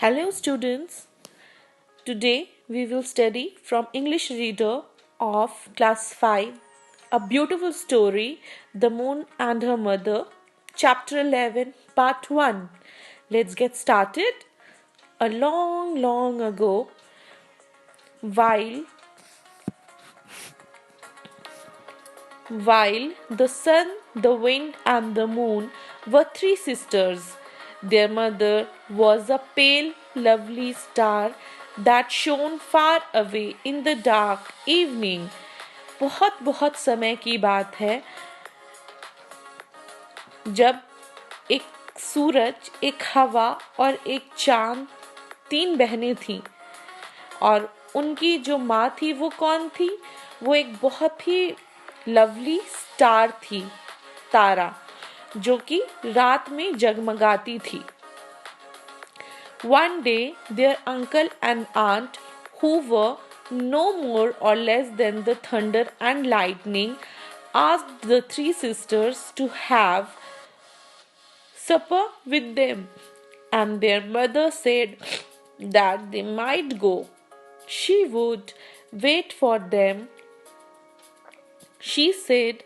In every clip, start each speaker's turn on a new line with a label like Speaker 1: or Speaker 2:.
Speaker 1: Hello, students. Today we will study from English Reader of Class 5 a beautiful story, The Moon and Her Mother, Chapter 11, Part 1. Let's get started. A long, long ago, while the sun, the wind, and the moon were three sisters. Their mother was a pale, lovely star that shone far away in the dark evening. बहुत बहुत समय की बात है जब एक सूरज, एक हवा और एक चांद, तीन बहनें थीं और उनकी जो माँ थी वो कौन थी? वो एक बहुत ही लवली स्टार थी, तारा, जो कि रात में जगमगाती थी. One day, their uncle and aunt, who were no more or less than the thunder and lightning, asked the three sisters to have supper with them, and their mother said that they might go. She would wait for them, she said,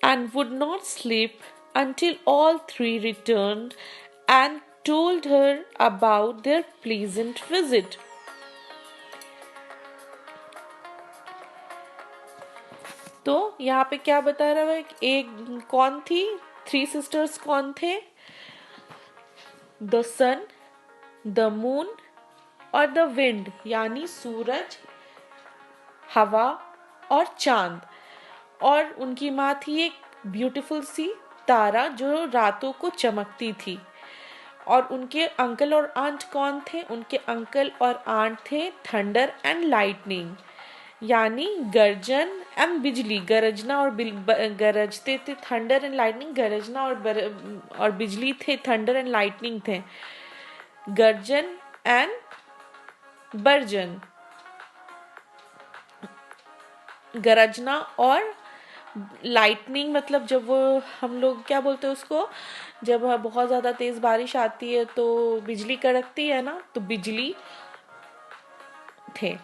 Speaker 1: and would not sleep until all three returned and told her about their pleasant visit. तो यहाँ पे क्या बता रहा है? एक कौन थी? थ्री सिस्टर्स कौन थे? द सन, द मून और द विंड, यानी सूरज, हवा और चांद. और उनकी माँ थी एक ब्यूटीफुल सी तारा जो रातों को चमकती थी. और उनके अंकल और आंट कौन थे? उनके अंकल और आंट थे थंडर एंड लाइटनिंग, यानी गर्जन एंड बिजली. गरजना और गरजते थे. थंडर एंड लाइटनिंग, गरजना और बिजली थे. थंडर एंड लाइटनिंग थे. गर्जन एंड बर्जन, गरजना और लाइटनिंग मतलब जब वो हम लोग क्या बोलते हैं उसको, जब बहुत ज़्यादा तेज़ बारिश आती है तो बिजली कड़कती है ना, तो बिजली थे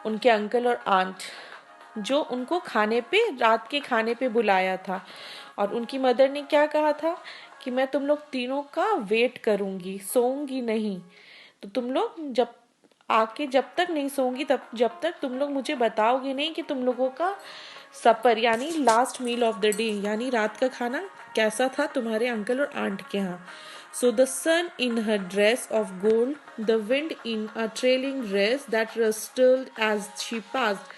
Speaker 1: उनके अंकल और आंट, जो उनको खाने पे, रात के खाने पे बुलाया था. और उनकी मदर ने क्या कहा था कि मैं तुम लोग तीनों का वेट करूंगी, सोऊंगी नहीं. तो तुम लोग जब तक नहीं सोऊंगी जब तक तुम लोग मुझे बताओगे नहीं कि तुम लोगों का सपर यानी last meal of the day यानी रात का खाना कैसा था तुम्हारे अंकल और आंट के यहाँ. So the sun in her dress of gold, the wind in a trailing dress that rustled as she passed.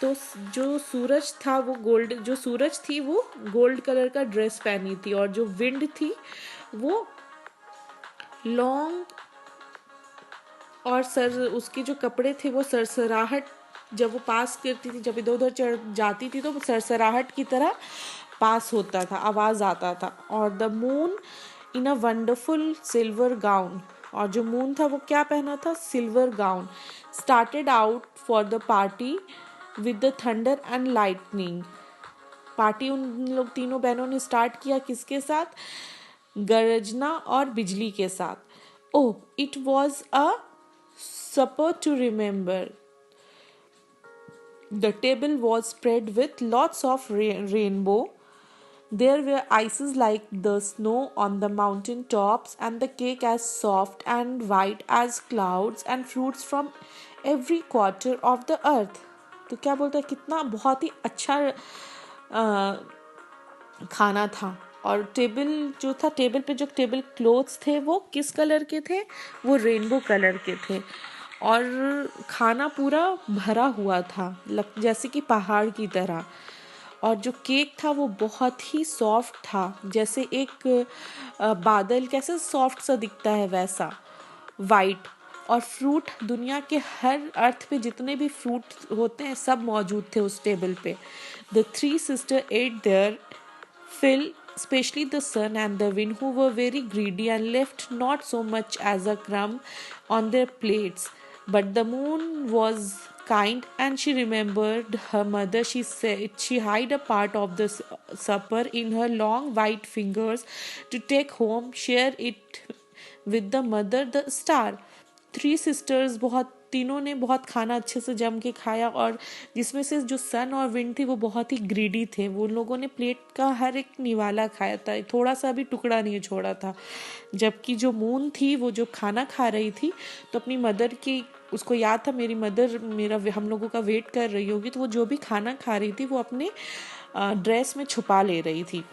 Speaker 1: तो जो सूरज था वो गोल्ड कलर का ड्रेस पहनी थी, और जो विंड थी वो लॉन्ग, और उसके जो कपड़े थे वो सरसराहट, जब वो पास करती थी, जब इधर उधर चढ़ जाती थी तो सरसराहट की तरह पास होता था, आवाज आता था. और the moon in a wonderful silver gown, और जो मून था वो क्या पहना था? Silver gown. Started out for the party with the thunder and lightning. Party उन लोग तीनों बहनों ने स्टार्ट किया किसके साथ? गरजना और बिजली के साथ. Oh, it was a supper to remember. The table was spread with lots of rainbow. There were ices like the snow on the mountain tops, and the cake as soft and white as clouds, and fruits from every quarter of the earth. तो क्या बोलता है, कितना बहुत ही अच्छा खाना था. और टेबल पे जो टेबल क्लोथ्स थे वो किस कलर के थे? वो रेनबो कलर के थे. और खाना पूरा भरा हुआ था, जैसे कि पहाड़ की तरह. और जो केक था वो बहुत ही सॉफ्ट था, जैसे एक बादल कैसे सॉफ्ट सा दिखता है वैसा, वाइट. और फ्रूट, दुनिया के हर अर्थ पे जितने भी फ्रूट होते हैं सब मौजूद थे उस टेबल पे. The three sister ate their fill, especially the sun and the wind, who were very greedy and left not so much as a crumb on their plates. But the moon was kind and she remembered her mother. She said she hid a part of the supper in her long white fingers to take home, share it with the mother the star. Three sisters तीनों ने बहुत खाना अच्छे से जम के खाया, और जिसमें से जो सन और विंड थी वो बहुत ही ग्रीडी थे। वो लोगों ने प्लेट का हर एक निवाला खाया था, थोड़ा सा भी टुकड़ा नहीं छोड़ा था। जबकि जो मून थी वो जो खाना खा रही थी तो अपनी मदर की, उसको याद था मेरी मदर हम लोगों का वेट कर रही होगी, तो वो जो भी खाना खा रही थी वो अपने ड्रेस में छुपा ले रही थी।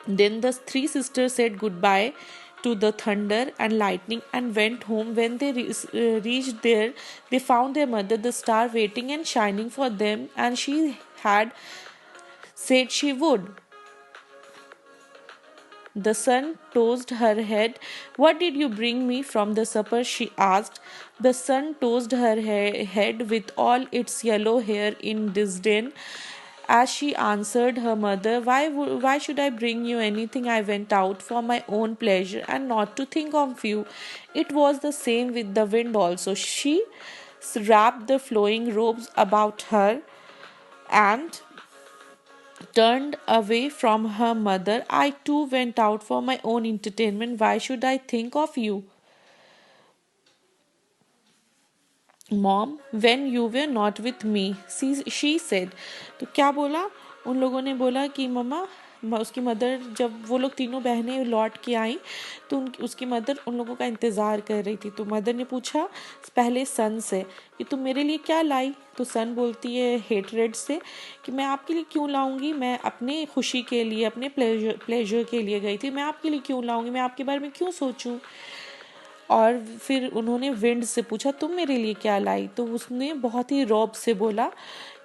Speaker 1: Then the three sisters said goodbye to the thunder and lightning and went home. When they reached there, they found their mother, the star, waiting and shining for them, and she had said she would. The sun tossed her head. What did you bring me from the supper? She asked. The sun tossed her head with all its yellow hair in disdain as she answered her mother, why should I bring you anything? I went out for my own pleasure and not to think of you. It was the same with the wind also. She wrapped the flowing robes about her and turned away from her mother. I too went out for my own entertainment. Why should I think of you, Mom, when you were not with me? She said. तो क्या बोला उन लोगों ने? बोला कि मम्मा, उसकी mother, जब वो लोग तीनों बहनें लौट के आई तो उसकी मदर उन लोगों का इंतज़ार कर रही थी। तो मदर ने पूछा पहले सन से कि तुम मेरे लिए क्या लाई? तो सन बोलती है हेटरेड से कि मैं आपके लिए क्यों लाऊंगी, मैं अपने खुशी के लिए, अपने प्लेजर के लिए गई थी, मैं आपके लिए क्यों लाऊंगी, मैं आपके बारे में क्यों सोचूं? और फिर उन्होंने विंड से पूछा तुम मेरे लिए क्या लाई? तो उसने बहुत ही रौब से बोला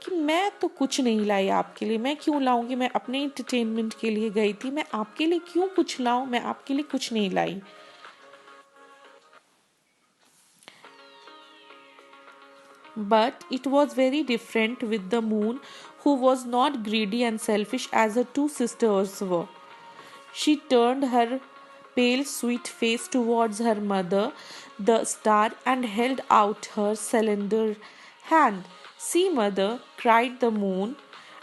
Speaker 1: कि मैं तो कुछ नहीं लाई आपके लिए, मैं क्यों लाऊंगी, मैं अपने एंटरटेनमेंट के लिए गई थी, मैं आपके लिए क्यों कुछ लाऊं, मैं आपके लिए कुछ नहीं लाई। But it was very different with the moon, who was not greedy and selfish as her two sisters were. She turned her pale, sweet face towards her mother, the star, and held out her slender hand. See, mother, cried the moon,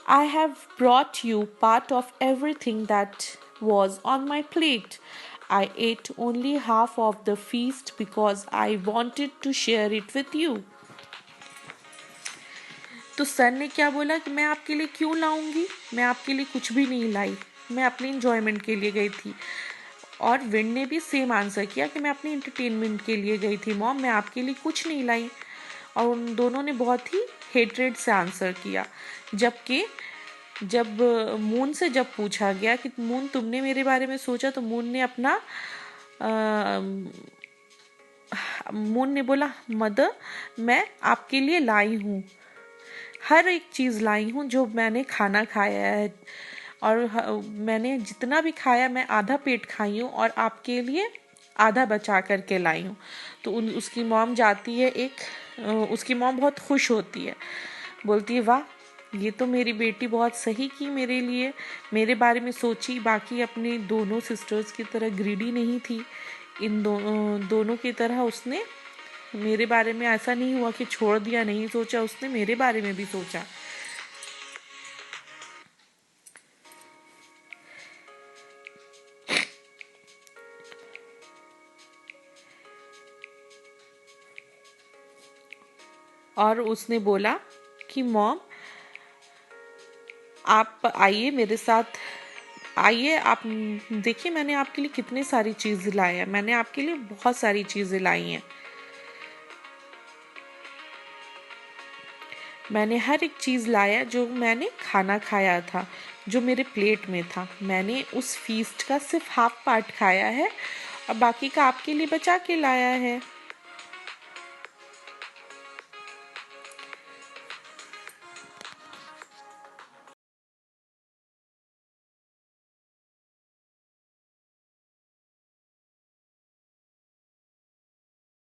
Speaker 1: I have brought you part of everything that was on my plate. I ate only half of the feast because I wanted to share it with you. तो सन ने क्या बोला कि मैं आपके लिए क्यों लाऊंगी, मैं आपके लिए कुछ भी नहीं लाई, मैं अपनी इंजॉयमेंट के लिए गई थी। और विंड ने भी सेम आंसर किया कि मैं अपनी एंटरटेनमेंट के लिए गई थी मॉम, मैं आपके लिए कुछ नहीं लाई। और उन दोनों ने बहुत ही हेट्रेड से आंसर किया। जबकि जब मून से जब पूछा गया कि मून तुमने मेरे बारे में सोचा, तो मून ने बोला मदर, मैं आपके लिए लाई हूँ, हर एक चीज़ लाई हूँ जो मैंने खाना खाया है, और मैंने जितना भी खाया मैं आधा पेट खाई हूँ और आपके लिए आधा बचा करके लाई हूँ। तो उसकी मॉम जाती है, उसकी मॉम बहुत खुश होती है, बोलती है वाह, ये तो मेरी बेटी बहुत सही की, मेरे लिए, मेरे बारे में सोची, बाकी अपनी दोनों सिस्टर्स की तरह ग्रीडी नहीं थी, इन दोनों की तरह उसने मेरे बारे में ऐसा नहीं हुआ कि छोड़ दिया, नहीं सोचा, उसने मेरे बारे में भी सोचा। और उसने बोला कि मॉम, आप आइए मेरे साथ, आइए आप देखिए मैंने आपके लिए कितनी सारी चीज़ें लाई हैं, मैंने आपके लिए बहुत सारी चीज़ें लाई हैं, मैंने हर एक चीज़ लाया जो मैंने खाना खाया था, जो मेरे प्लेट में था। मैंने उस फीस्ट का सिर्फ हाफ पार्ट खाया है और बाकी का आपके लिए बचा के लाया है।